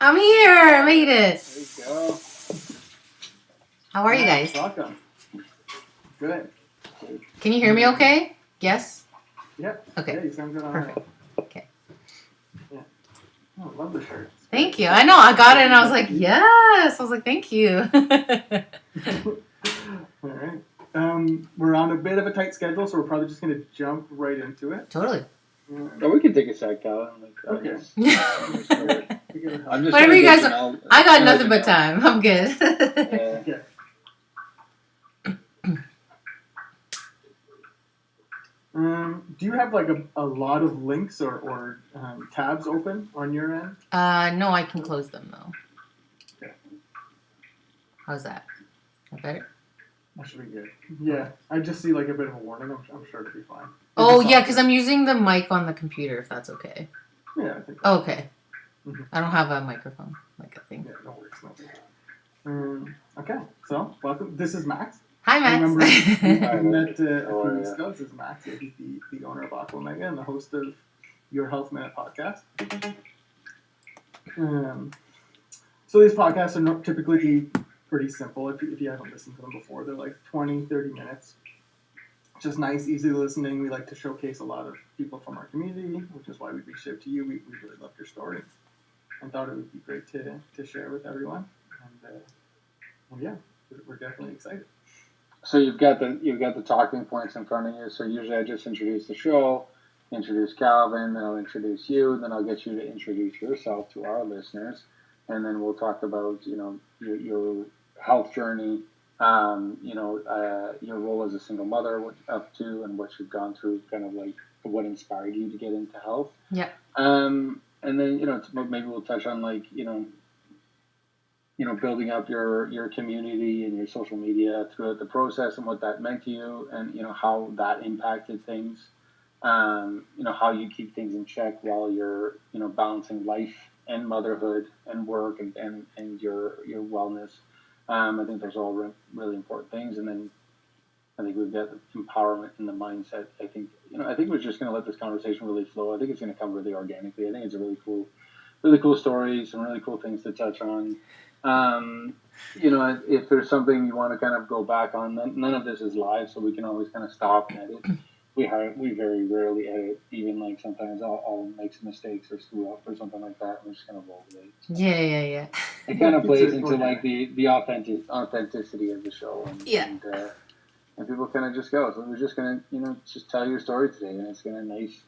I'm here. I made it. There you go. How are you guys? Welcome. Good. Can you hear me okay? Yes? Yep. Okay. Yeah, you sound good on Perfect. that. Okay. Yeah. Oh, I love the shirt. Thank you. I know. I got it and I was like, yes. I was like, thank you. All right. We're on a bit of a tight schedule, so we're probably just going to jump right into it. Totally. Oh, we can take a sec, Cal. Okay. I'm just Whatever you guys know. I got nothing but time. I'm good. Okay. Do you have like a lot of links or tabs open on your end? No, I can close them though. Okay. How's that? Is that better? That should be good. Yeah, I just see like a bit of a warning. I'm sure it'll be fine. Oh yeah, because I'm using the mic on the computer. If that's okay. Yeah, I think. Okay. Mm-hmm. I don't have a microphone like a thing. Yeah, no worries. Okay, so welcome. This is Max. Hi, Max. I remember we met a few weeks ago. This is Max. He's the owner of Aqua and the host of Your Health Minute podcast. So these podcasts are not typically pretty simple if you haven't listened to them before. They're like 20, 30 minutes. Just nice, easy listening. We like to showcase a lot of people from our community, which is why we reached out to you. We really loved your story and thought it would be great to share with everyone. And yeah, we're definitely excited. So you've got the talking points in front of you. So usually I just introduce the show, introduce Calvin, then I'll introduce you, then I'll get you to introduce yourself to our listeners, and then we'll talk about your health journey, your role as a single mother, what you're up to, and what you've gone through, kind of like what inspired you to get into health. Yeah. And then maybe we'll touch on building up your community and your social media throughout the process and what that meant to you, and how that impacted things. How you keep things in check while you're balancing life and motherhood and work and your wellness. I think those are all really important things. And then I think we've got empowerment in the mindset. I think we're just going to let this conversation really flow. I think it's going to come really organically. I think it's a really cool story, some really cool things to touch on. If there's something you want to kind of go back on, none of this is live, so we can always kind of stop and edit. We very rarely edit. Even like sometimes I'll make some mistakes or screw up or something like that. I'm just kind of roll with it. Yeah. It kind of plays into like the authenticity of the show, and people kind of just go. So we're just gonna just tell your story today, and it's gonna nice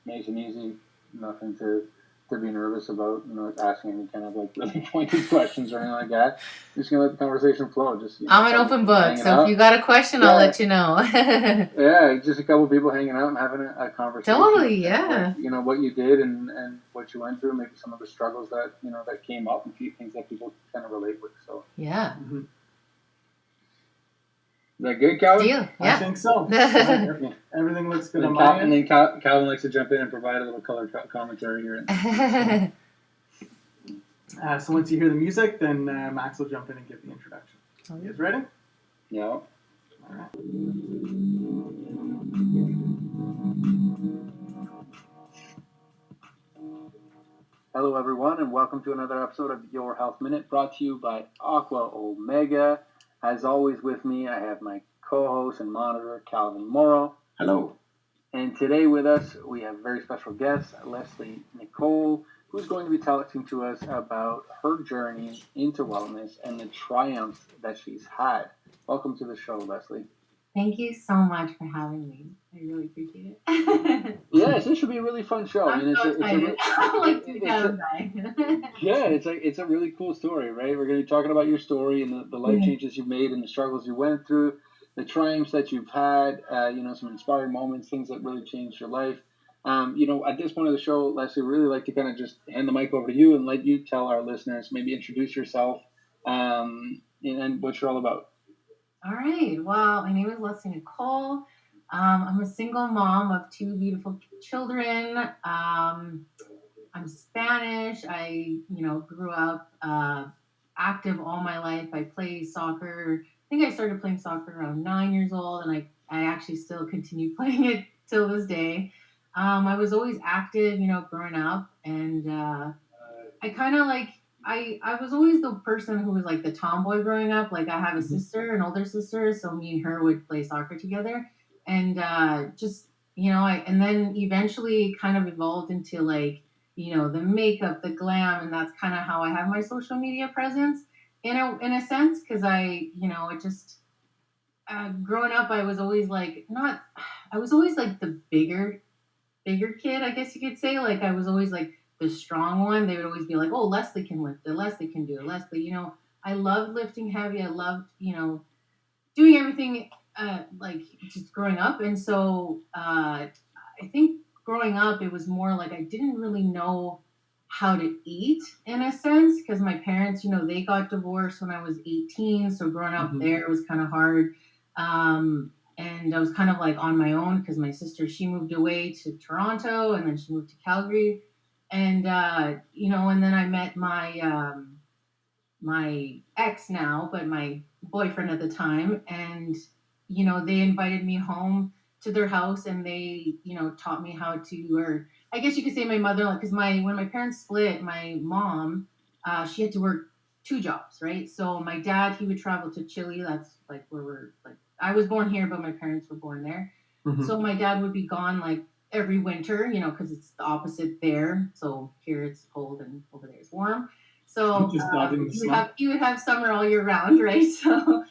and easy. Nothing to be nervous about, asking any kind of like really pointed questions or anything like that. You're just gonna let the conversation flow. Just I'm an open book, so if you got a question, I'll let you know. Yeah, just a couple of people hanging out and having a conversation. Totally, yeah. What you did and what you went through, maybe some of the struggles that that came up, and things that people kind of relate with. So yeah. Mm-hmm. Is that good, Calvin? Deal. Yeah. I think so. Everything looks good on my end. And then Calvin likes to jump in and provide a little color commentary here. So once you hear the music, then Max will jump in and give the introduction. You guys ready? Yeah. All right. Hello, everyone, and welcome to another episode of Your Health Minute, brought to you by Aqua Omega. As always, with me, I have my co-host and monitor, Calvin Morrow. Hello. And today with us, we have a very special guest, Leslie Nicole, who's going to be talking to us about her journey into wellness and the triumphs that she's had. Welcome to the show, Leslie. Thank you so much for having me. I really appreciate it. Yes, this should be a really fun show. I'm so excited. I'm like, it's a really cool story, right? We're going to be talking about your story and the life changes you've made and the struggles you went through, the triumphs that you've had, some inspiring moments, things that really changed your life. At this point of the show, Leslie, we'd really like to kind of just hand the mic over to you and let you tell our listeners, maybe introduce yourself and what you're all about. All right. Well, my name is Leslie Nicole. I'm a single mom of two beautiful children. I'm Spanish. I, grew up active all my life. I played soccer. I think I started playing soccer around 9 years old, and I actually still continue playing it till this day. I was always active, growing up, and I kind of I was always the person who was like the tomboy growing up. Like I have a Mhm. sister, an older sister, so me and her would play soccer together, and just I and then eventually it kind of evolved into like the makeup, the glam, and that's kind of how I have my social media presence in a sense because it just growing up I was always like not I was always like the bigger kid, I guess you could say. Like I was always like the strong one. They would always be like, "Oh, Leslie can lift it. Leslie can do it. Leslie." I loved lifting heavy. I loved, doing everything like just growing up. And so I think growing up, it was more like I didn't really know how to eat in a sense because my parents, they got divorced when I was 18. So growing up Mhm. there was kind of hard. And I was kind of like on my own because my sister, she moved away to Toronto and then she moved to Calgary. And, and then I met my ex now, but my boyfriend at the time. And, they invited me home to their house and they, taught me how to, or I guess you could say my mother, because when my parents split, my mom, she had to work two jobs, right? So my dad, he would travel to Chile. That's like where we're like, I was born here, but my parents were born there. Mhm. So my dad would be gone like every winter, because it's the opposite there. So here it's cold and over there it's warm. So Just dodging the you would snow. have summer all year round, right? So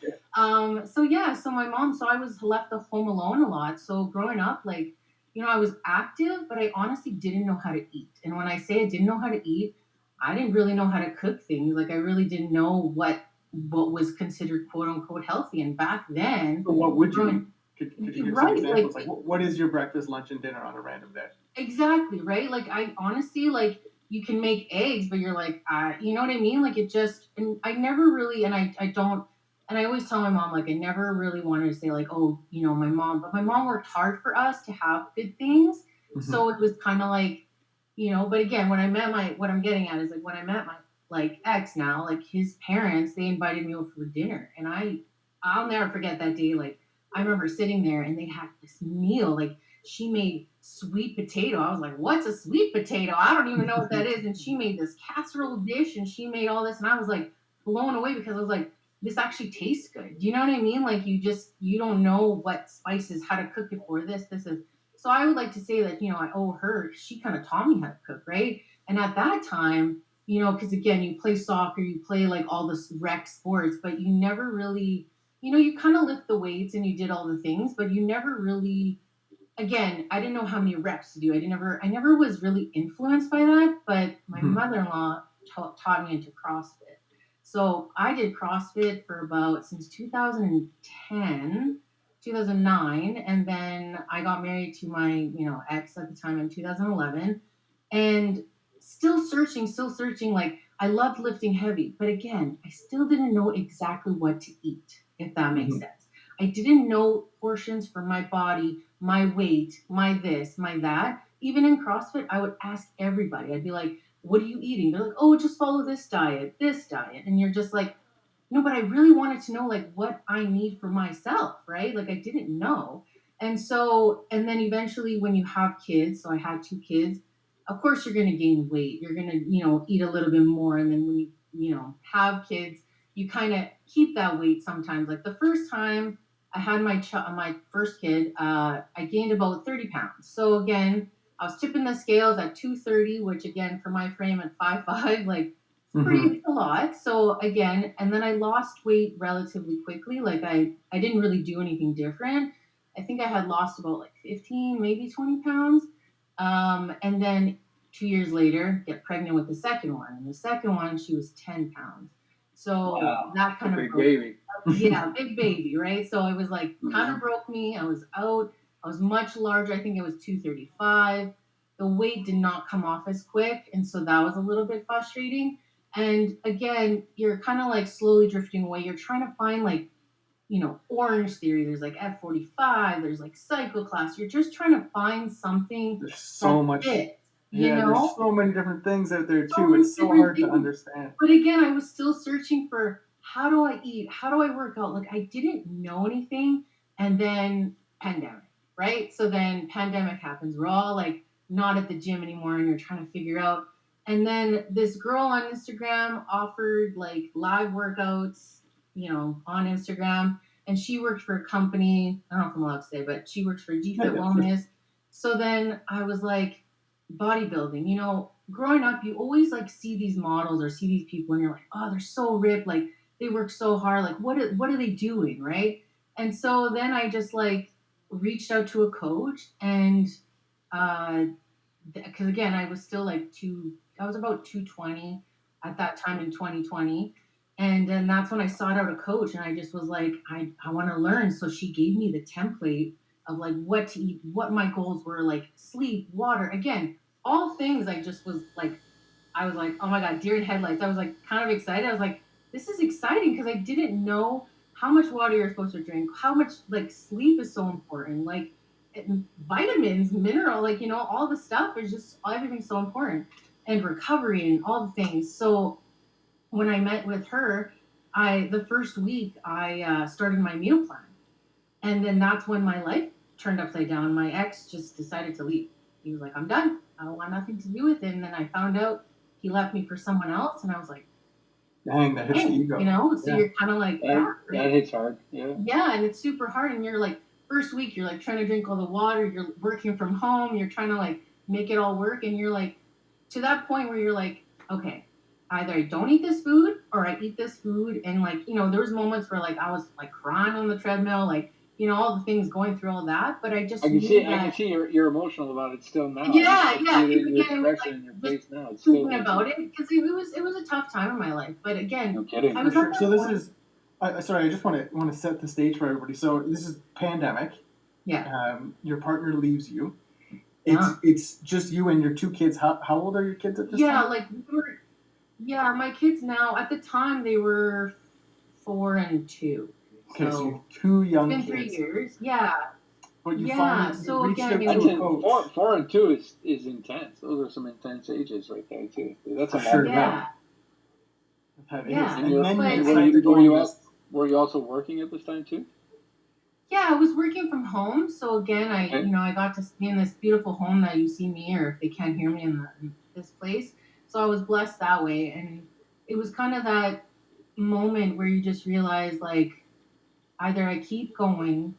yeah, so my mom, so I was left at home alone a lot. So growing up, like, I was active, but I honestly didn't know how to eat. And when I say I didn't know how to eat, I didn't really know how to cook things. Like I really didn't know what was considered quote unquote healthy. And back then, So what would you eat? growing Could you give some right, like examples? Like what is your breakfast, lunch, and dinner on a random day? exactly, right? Like I honestly like you can make eggs, but you're like, you know what I mean? Like it just and I never really and I don't and I always tell my mom like I never really wanted to say like, oh, my mom, but my mom worked hard for us to have good things. Mhm. So it was kind of like, but again, when I met my what I'm getting at is like when I met my like ex now, like his parents, they invited me over for dinner and I'll never forget that day. Like I remember sitting there and they had this meal, like she made sweet potato. I was like, what's a sweet potato? I don't even know what that is. And she made this casserole dish and she made all this. And I was like blown away because I was like, this actually tastes good. Do you know what I mean? Like you don't know what spices, how to cook it for this is. So I would like to say that, I owe her, she kind of taught me how to cook, right? And at that time, because again, you play soccer, you play like all this rec sports, but you never really, you kind of lift the weights and you did all the things, but you never really again, I didn't know how many reps to do. I never was really influenced by that, but my Mhm. mother-in-law taught me into CrossFit. So I did CrossFit for about since 2010, 2009, and then I got married to my, ex at the time in 2011, and still searching. Like I loved lifting heavy, but again, I still didn't know exactly what to eat, if that makes Mhm. sense. I didn't know portions for my body, my weight, my this, my that. Even in CrossFit, I would ask everybody. I'd be like, "What are you eating?" They're like, "Oh, just follow this diet, this diet." And you're just like, "No, but I really wanted to know like what I need for myself, right?" Like I didn't know. And so, and then eventually when you have kids, so I had two kids, of course you're going to gain weight. You're going to, eat a little bit more and then when you have kids, you kind of keep that weight sometimes. Like the first time I had my first kid, I gained about 30 pounds. So again, I was tipping the scales at 230, which again, for my frame at 5'5", like Mhm. it's a lot. So again, and then I lost weight relatively quickly. Like I didn't really do anything different. I think I had lost about like 15, maybe 20 pounds. And then 2 years later, get pregnant with the second one. And the second one, she was 10 pounds. So Wow, that a kind of big broke baby. yeah, big baby, right? So it was like kind of Mhm. broke me. I was out. I was much larger. I think it was 235. The weight did not come off as quick. And so that was a little bit frustrating. And again, you're kind of like slowly drifting away. You're trying to find like, Orange Theory. There's like F45. There's like Cycle Class. You're just trying to find something There's that so much. fits, Yeah, there's so many different things out there so too. many It's so different hard to things. understand. But again, I was still searching for how do I eat? How do I work out? Like I didn't know anything. And then pandemic, right? So then pandemic happens. We're all like not at the gym anymore and you're trying to figure out. And then this girl on Instagram offered like live workouts, on Instagram. And she worked for a company. I don't know if I'm allowed to say, but she works for Yeah, GFit yeah, for sure. Wellness. So then I was like, bodybuilding, growing up, you always like see these models or see these people and you're like, oh, they're so ripped. Like they work so hard. Like what are they doing? Right. And so then I just like reached out to a coach and, uh, because again, I was still like I was about 220 at that time in 2020. And then that's when I sought out a coach and I just was like, I want to learn. So she gave me the template of like what to eat, what my goals were, like sleep, water, again, all things. I was like, oh my God, deer in headlights. I was like kind of excited. I was like, this is exciting because I didn't know how much water you're supposed to drink, how much like sleep is so important, like vitamins, mineral, like, all the stuff is just everything's so important and recovery and all the things. So when I met with her, the first week I started my meal plan. And then that's when my life turned upside down. My ex just decided to leave. He was like, I'm done. I don't want nothing to do with it. And then I found out he left me for someone else. And I was like, Dang, that hits the hey, ego. so Yeah. you're kind of like, yeah, That right. hits hard. Yeah. Yeah. And it's super hard. And you're like, first week, you're like trying to drink all the water. You're working from home. You're trying to like make it all work. And you're like, to that point where you're like, okay, either I don't eat this food or I eat this food. And like, there was moments where like I was like crying on the treadmill, like, all the things going through all that. But I just knew I can that, see you're emotional about it still now. yeah, I see yeah. it in Because your again, it was expression like in your just face now. It still thinking hits you. about it because it was a tough time in my life. But No again, kidding. I For was at sure. that So this point. is, sorry, I just want to set the stage for everybody. So this is pandemic. Yeah. Your partner leaves you. Yeah. It's just you and your two kids. How old are your kids at this Yeah. time? Like yeah, my kids now, at the time, they were 4 and 2. Okay, so you So have two it's young been 3 years. kids, Yeah. but Yeah. you So reached again, out it to I'd was, a say coach. 4 and 2 is intense. Those are some intense ages right there too. That's For a long sure, yeah. time. yeah. That is, Yeah. And and then you But decide to go on this. were you also working at this time too? yeah, I was working from home. So again, Okay. I got to stay in this beautiful home that you see me, or if they can't hear me in this place. So I was blessed that way. And it was kind of that moment where you just realize, like, either I keep going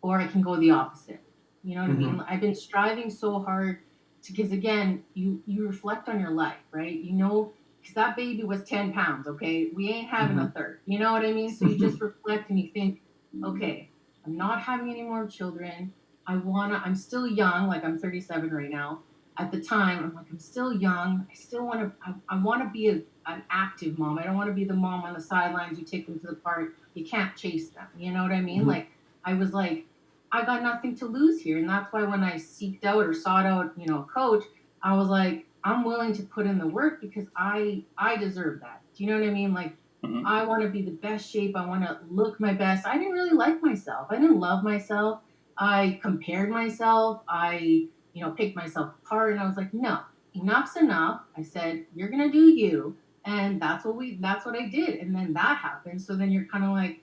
or I can go the opposite. You know what I Mm-hmm. mean? I've been striving so hard because again, you reflect on your life, right? Because that baby was 10 pounds, okay? We ain't having a third. You know what I mean? So you just reflect and you think, okay, I'm not having any more children. I'm still young, like I'm 37 right now. At the time, I'm like, I'm still young. I still want to, I want to be an active mom. I don't want to be the mom on the sidelines. You take them to the park, you can't chase them. You know what I mean? Mm-hmm. Like, I was like, I got nothing to lose here. And that's why when I seeked out or sought out, a coach, I was like, I'm willing to put in the work because I deserve that. Do you know what I mean? Like, Mm-hmm. I want to be the best shape. I want to look my best. I didn't really like myself. I didn't love myself. I compared myself. I, picked myself apart. And I was like, no, enough's enough. I said, you're going to do you. And that's what I did. And then that happened. So then you're kind of like,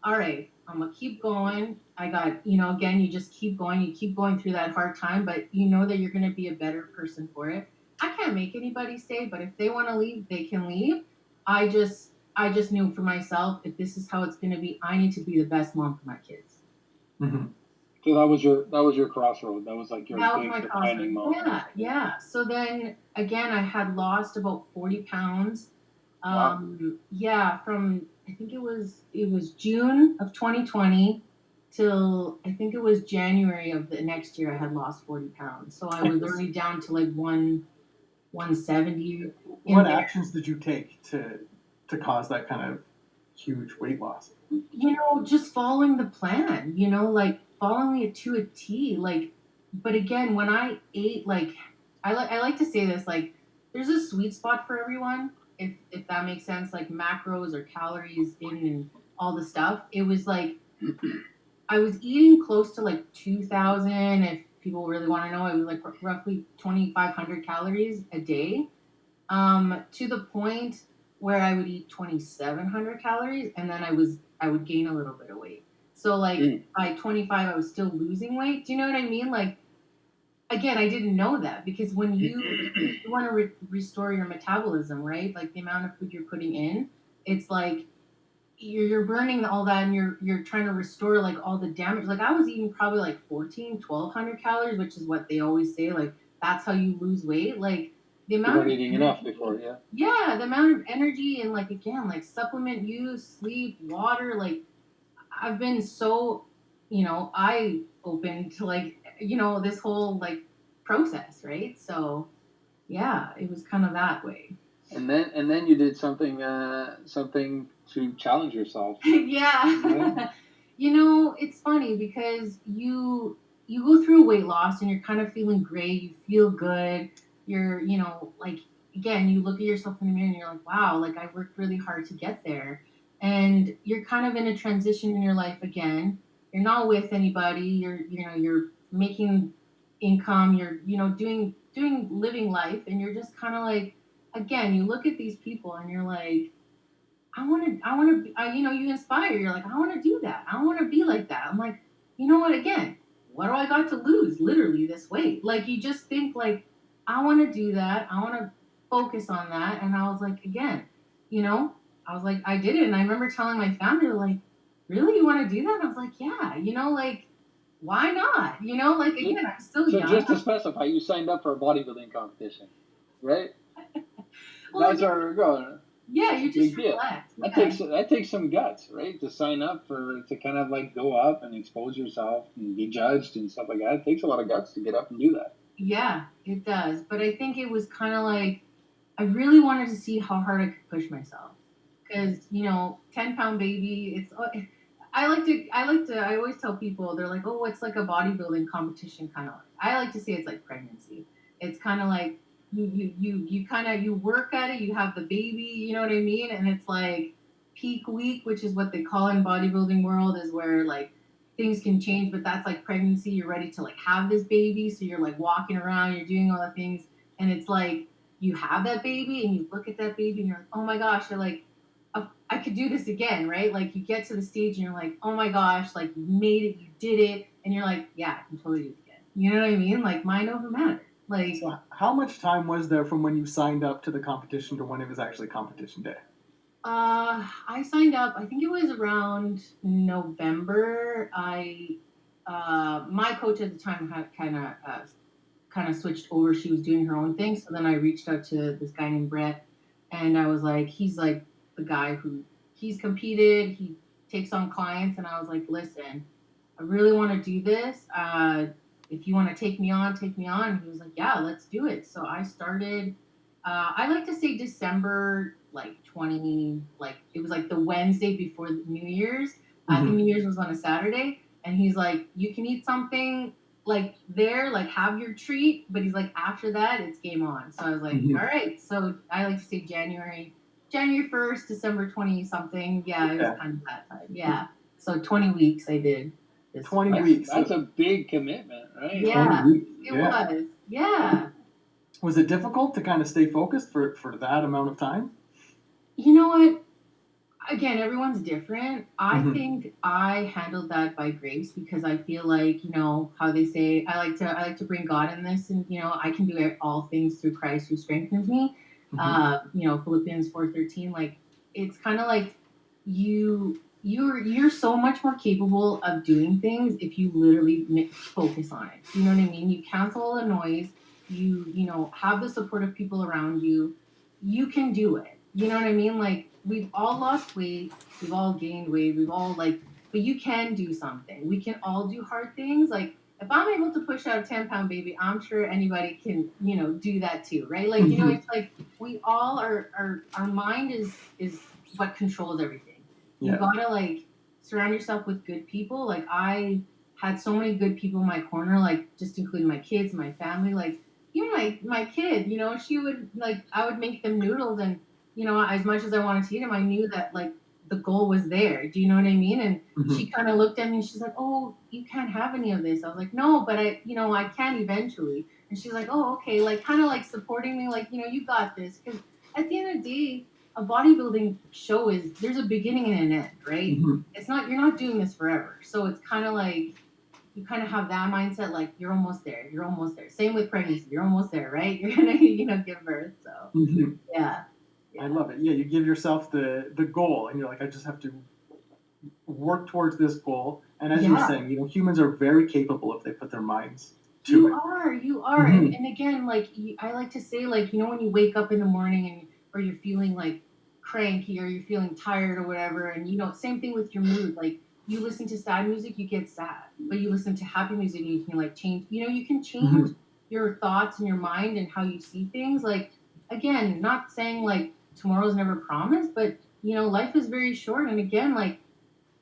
all right, I'm going to keep going. I got, again, you just keep going. You keep going through that hard time, but you know that you're going to be a better person for it. I can't make anybody stay, but if they want to leave, they can leave. I just knew for myself, if this is how it's going to be, I need to be the best mom for my kids. Mm-hmm. So that was your crossroad. That was like your That was big my defining crossroad. moment. Yeah, yeah. So then again, I had lost about 40 pounds. Wow. Yeah, from I think it was June of 2020 till I think it was January of the next year. I had lost 40 pounds. So I was already down to like 170 in What there. actions did you take to cause that kind of huge weight loss? Just following the plan, like following it to a T. Like, but again, when I ate, like, I like to say this, like, there's a sweet spot for everyone, if that makes sense, like macros or calories in and all the stuff. It was like I was eating close to like 2,000. If people really want to know, it was like roughly 2,500 calories a day, to the point where I would eat 2,700 calories and then I would gain a little bit of weight. So like Mm. by 25, I was still losing weight. Do you know what I mean? Like again, I didn't know that because when you want to restore your metabolism, right? Like the amount of food you're putting in, it's like you're burning all that and you're trying to restore like all the damage. Like I was eating probably like 14, 1200 calories, which is what they always say, like that's how you lose weight. Like the You amount weren't of eating enough before, energy, yeah. yeah, the amount of energy and like again, like supplement use, sleep, water, like I've been so, eye open to like, this whole like process, right? So yeah, it was kind of that way. And then you did something to challenge yourself, right? Yeah. It's funny because you go through weight loss and you're kind of feeling great, you feel good. You're, like again, you look at yourself in the mirror and you're like, wow, like I worked really hard to get there. And you're kind of in a transition in your life again. You're not with anybody. You're making income, you're, doing living life and you're just kind of like again, you look at these people and you're like I want to, you inspire. You're like, I want to do that. I want to be like that. I'm like, you know what? Again, what do I got to lose? Literally this weight. Like you just think like, I want to do that. I want to focus on that. And I was like, again, you know, I was like, I did it. And I remember telling my family, like, really, you want to do that? And I was like, yeah. Like, why not? Like So, again, I'm still so young. just to specify, you signed up for a bodybuilding competition, right? Well, That's again, where we're going. yeah, That's a you just big deal. reflect. That Yeah. takes some guts, right? To sign up to kind of like go up and expose yourself and be judged and stuff like that. It takes a lot of guts to get up and do that. Yeah, it does. But I think it was kind of like I really wanted to see how hard I could push myself. Because, 10-pound baby, I always tell people, they're like, oh, it's like a bodybuilding competition kind of. I like to say it's like pregnancy. It's kind of like you kind of, you work at it, you have the baby, you know what I mean? And it's like peak week, which is what they call in bodybuilding world, is where like things can change, but that's like pregnancy. You're ready to like have this baby. So you're like walking around, you're doing all the things. And it's like, you have that baby and you look at that baby and you're like, oh my gosh, you're like, oh, I could do this again, right? Like you get to the stage and you're like, oh my gosh, like you made it, you did it, and you're like, yeah, I can totally do it again. You know what I mean? Like mind over matter. Like, So, how much time was there from when you signed up to the competition to when it was actually competition day? I signed up. I think it was around November. My coach at the time had kind of switched over. She was doing her own thing. So then I reached out to this guy named Brett, and I was like, he's like the guy who he's competed. He takes on clients, and I was like, listen, I really want to do this. If you want to take me on, take me on. And he was like, yeah, let's do it. So I started. I like to say December like 20, like it was like the Wednesday before New Year's. I think Mm-hmm. New Year's was on a Saturday, and he's like, you can eat something like there, like have your treat, but he's like, after that, it's game on. So I was like, Mm-hmm. all right. So I like to say January 1st, December 20 something. Yeah, it was Yeah, kind of that time. Yeah. So 20 weeks I did this. 20 Yeah. weeks. That's a big commitment, right? 20 Yeah, weeks. it Yeah. was. Yeah. Was it difficult to kind of stay focused for that amount of time? You know what? Again, everyone's different. I Mm-hmm. think I handled that by grace because I feel like, how they say, I like to bring God in this, and I can do all things through Christ who strengthens me. Mm-hmm. Philippians 4:13, like it's kind of like you're so much more capable of doing things if you literally focus on it. You know what I mean? You cancel all the noise. You have the support of people around you. You can do it. You know what I mean? Like we've all lost weight, we've all gained weight, we've all like, but you can do something. We can all do hard things. Like if I'm able to push out a 10-pound baby, I'm sure anybody can, do that too, right? Like, Mm-hmm. it's like we all are our mind is what controls everything. You Yeah. gotta like surround yourself with good people. Like I had so many good people in my corner, like just including my kids, my family, like even my kid, she would like I would make them noodles and as much as I wanted to eat them, I knew that like the goal was there. Do you know what I mean? And she Mm-hmm. kind of looked at me and she's like, "Oh, you can't have any of this." I was like, "No, but I can eventually." And she's like, "Oh, okay." Like kind of like supporting me, like, you got this. Because at the end of the day, a bodybuilding show is there's a beginning and an end, right? Mm-hmm. You're not doing this forever. So it's kind of like you kind of have that mindset, like you're almost there, you're almost there. Same with pregnancy, you're almost there, right? You're gonna, give birth. So Mhm. yeah, I yeah, love it. Yeah, you give yourself the goal, and you're like, I just have to work towards this goal. And as you were yeah. saying, humans are very capable if they put their minds to You it. are, you are. And, Hmm. and again, like I like to say, like, when you wake up in the morning and or you're feeling like cranky or you're feeling tired or whatever, and same thing with your mood. Like you listen to sad music, you get sad. But you listen to happy music and you can like change, you can change Hmm. your thoughts and your mind and how you see things. Like again, not saying like tomorrow's never promised, but life is very short. And again, like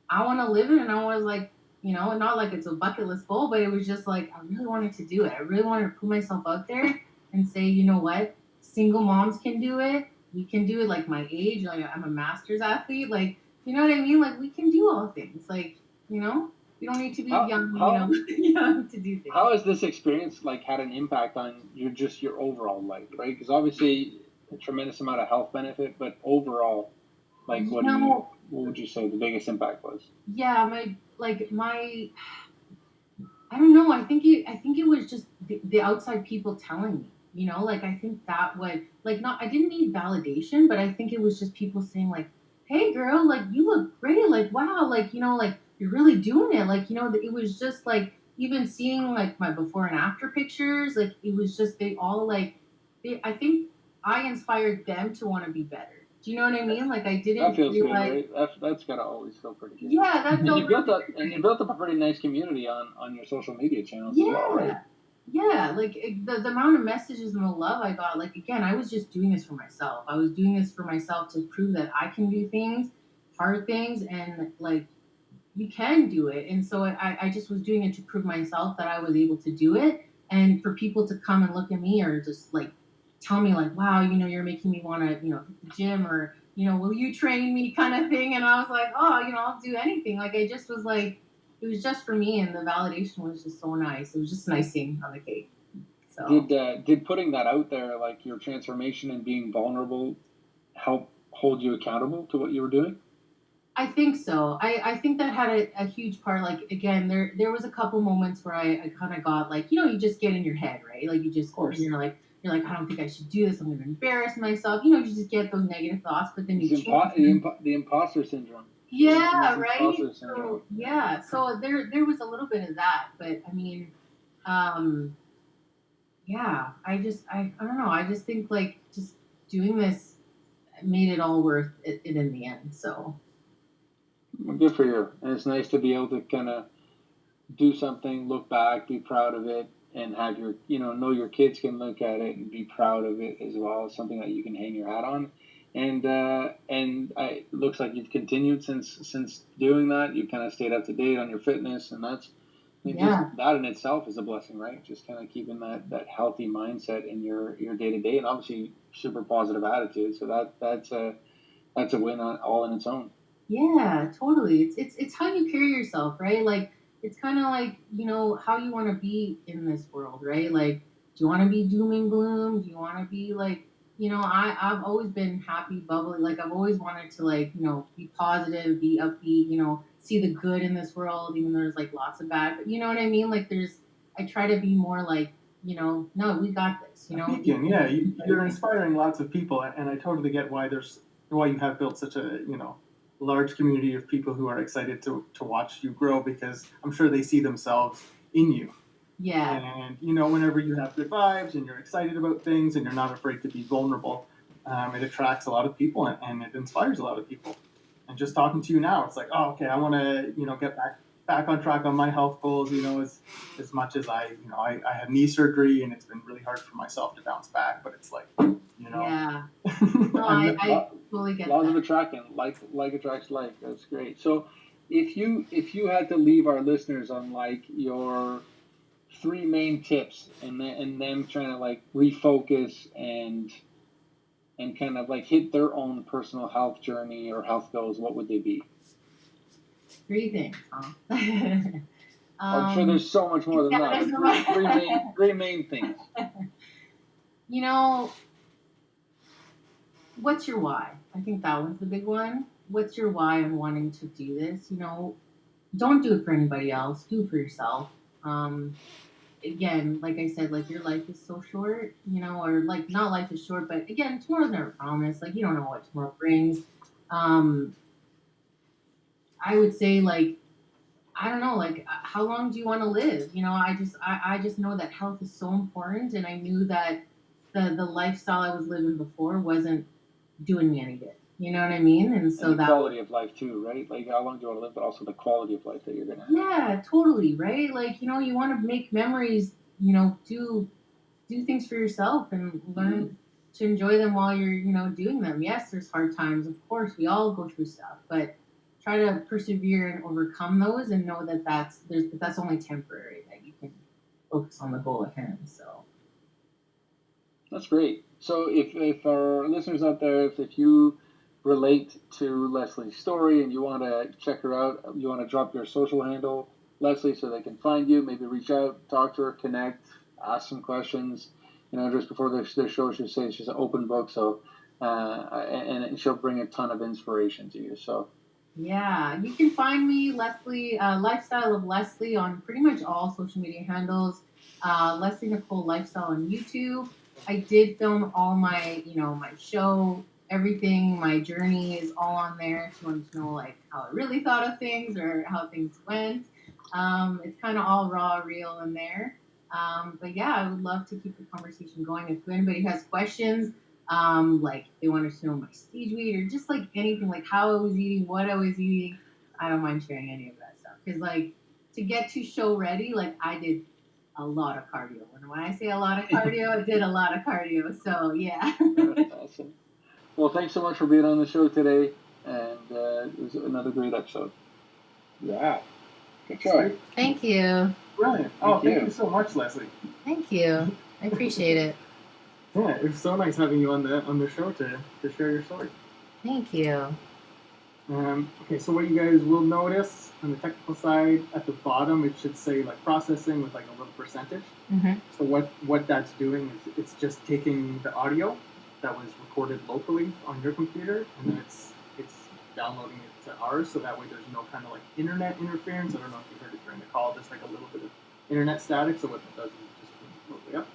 I want to live it, and I was like, not like it's a bucket list goal, but it was just like I really wanted to do it. I really wanted to put myself out there and say, you know what, single moms can do it. We can do it. Like my age, like I'm a master's athlete. Like you know what I mean. Like we can do all things. Like we don't need to be How young, how young to do things. how has this experience like had an impact on your overall life, right? Because obviously a tremendous amount of health benefit, but overall, like You know, what would you say the biggest impact was? yeah, my I don't know. I think it was just the outside people telling me. Like I think that would like not. I didn't need validation, but I think it was just people saying like, "Hey, girl, like you look great. Like wow, like like you're really doing it. Like it was just like even seeing like my before and after pictures. Like it was just they all like they. I think I inspired them to want to be better. Do you know what I mean? Like I That didn't feels good, realize. right? That's gotta always feel pretty good. Yeah, that And felt you really built up a pretty nice community on your social media channels as well, right? yeah. Yeah, like the amount of messages and the love I got, like again, I was just doing this for myself. I was doing this for myself to prove that I can do things, hard things, and like you can do it. And so I just was doing it to prove myself that I was able to do it. And for people to come and look at me or just like tell me like, wow, you're making me want to, hit the gym or, will you train me kind of thing. And I was like, oh, I'll do anything. Like I just was like, it was just for me. And the validation was just so nice. It was just icing on the cake. So Did putting that out there, like your transformation and being vulnerable, help hold you accountable to what you were doing? I think so. I think that had a huge part. Like again, there was a couple moments where I kind of got like, you just get in your head, right? Like you Of just and course. you're like, I don't think I should do this. I'm gonna embarrass myself. You just get those negative thoughts, but then It's you change them. the imposter syndrome, the infamous Yeah, right. imposter syndrome. So yeah, so there was a little bit of that, but I mean, um, yeah, I don't know. I just think like just doing this made it all worth it in the end. So Well, good for you, and it's nice to be able to kind of do something, look back, be proud of it, and have your know your kids can look at it and be proud of it as well. It's something that you can hang your hat on, it looks like you've continued since doing that. You kind of stayed up to date on your fitness, and that's I mean, just yeah, that in itself is a blessing, right? Just kind of keeping that healthy mindset in your day to day, and obviously super positive attitude. So that's a win all in its own. yeah, totally. It's how you carry yourself, right? Like it's kind of like how you want to be in this world, right? Like, do you want to be doom and gloom? Do you want to be like I've always been happy, bubbly. Like I've always wanted to like be positive, be upbeat. See the good in this world, even though there's like lots of bad. But you know what I mean? Like I try to be more like no, we got this. A We beacon, can yeah. do You're everything. inspiring lots of people, and I totally get why you have built such a large community of people who are excited to watch you grow because I'm sure they see themselves in you. Yeah, And whenever you have good vibes and you're excited about things and you're not afraid to be vulnerable, it attracts a lot of people and it inspires a lot of people. And just talking to you now, it's like, oh, okay, I want to get back on track on my health goals. As much as I had knee surgery and it's been really hard for myself to bounce back, but it's like yeah. No, I'm I totally get Laws of that. attraction, like attracts like. That's great. So, if you had to leave our listeners on like your three main tips and them trying to like refocus and kind of like hit their own personal health journey or health goals, what would they be? Three things, huh? I'm sure there's so much more than Yeah, that, there's but no. three main things. you know, what's your why? I think that one's the big one. What's your why in wanting to do this? Don't do it for anybody else. Do it for yourself. Again, like I said, like your life is so short, or like not life is short, but again, tomorrow's never promised. Like you don't know what tomorrow brings. Um, I would say like I don't know, like how long do you want to live? I just know that health is so important, and I knew that the lifestyle I was living before wasn't doing me any good. You know what I mean? And And so the that quality of life too, right? Like how long do you want to live, but also the quality of life that you're gonna have. yeah, totally, right? Like, you want to make memories, do things for yourself and Mm-hmm. learn to enjoy them while you're, doing them. Yes, there's hard times. Of course, we all go through stuff, but try to persevere and overcome those and know that that's only temporary, that you can focus on the goal at hand. So, That's great. So if our listeners out there, if you relate to Leslie's story and you want to check her out, you want to drop your social handle, Leslie, so they can find you, maybe reach out, talk to her, connect, ask some questions. Just before the show, she says she's an open book, so and she'll bring a ton of inspiration to you. So yeah, you can find me, Leslie, Lifestyle of Leslie, on pretty much all social media handles. Leslie Nicole Lifestyle on YouTube. I did film all my, my show, everything, my journey is all on there. If you want to know like how I really thought of things or how things went, it's kind of all raw, real in there. But yeah, I would love to keep the conversation going. If anybody has questions, like if they wanted to know my stage weight or just like anything, like how I was eating, what I was eating, I don't mind sharing any of that stuff. Because like to get to show ready, like I did a lot of cardio. And when I say a lot of cardio, I did a lot of cardio. So yeah. awesome. Well, thanks so much for being on the show today, and it was another great episode. Yeah. Good job. Sweet. Thank you. Brilliant. Thank you so much, Leslie. Thank you. I appreciate it. Yeah, it was so nice having you on the show to share your story. Thank you. Okay, so what you guys will notice on the technical side, at the bottom, it should say like processing with like a little percentage. Mm-hmm. So what that's doing is it's just taking the audio that was recorded locally on your computer, and then it's downloading it to ours, so that way there's no kind of like internet interference. I don't know if you heard it during the call, just like a little bit of internet static. So what that does is it just brings it locally up.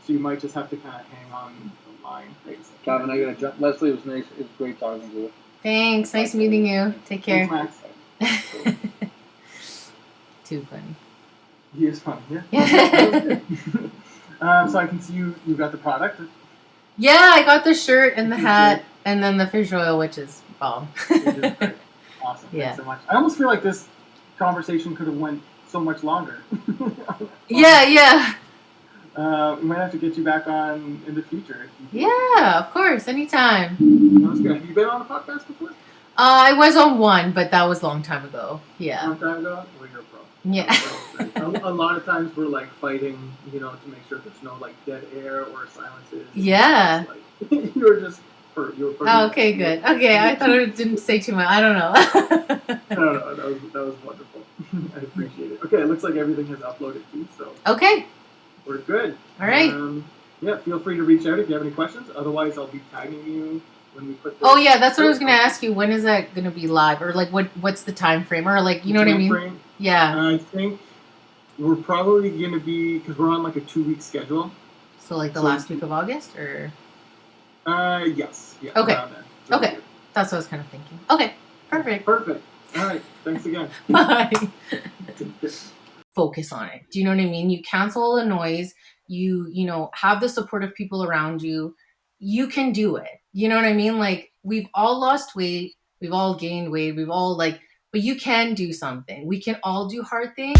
So you might just have to kind of hang on the line. Calvin, I gotta jump. Leslie, it was nice. It was great talking to you. Thanks. Nice meeting you. Take care. Thanks, Max. Too funny. He is funny, yeah. So I can see you got the product. Yeah, I got the shirt and the hat and then the fish oil, which is bomb. Awesome. Yeah. Thanks so much. I almost feel like this conversation could have went so much longer. Yeah. We might have to get you back on in the future. Yeah, of course. Anytime. That's good. Have you been on a podcast before? I was on one, but that was a long time ago. Yeah. A long time ago? Well, you're a pro. Yeah. A lot of times we're like fighting, to make sure there's no like dead air or silences. Yeah. Like, you were just you were Oh, okay, good. Okay, I thought it didn't say too much. I don't know. No, that was wonderful. I appreciate it. Okay, it looks like everything has uploaded too, so Okay. we're good. All right. Yeah, feel free to reach out if you have any questions. Otherwise, I'll be tagging you when we put this. Oh yeah, that's what I was gonna ask you. When is that gonna be live, or like what's the time frame, or like you know what I mean? Frame? Yeah. I think we're probably gonna be, because we're on like a 2-week schedule. So like the last week of August, or? Yes. Yeah. Okay. Around then. Okay. That's what I was kind of thinking. Okay. Perfect. Perfect. All right. Thanks again. Bye. Focus on it. Do you know what I mean? You cancel all the noise. You have the support of people around you. You can do it. You know what I mean? Like we've all lost weight. We've all gained weight. We've all but you can do something. We can all do hard things.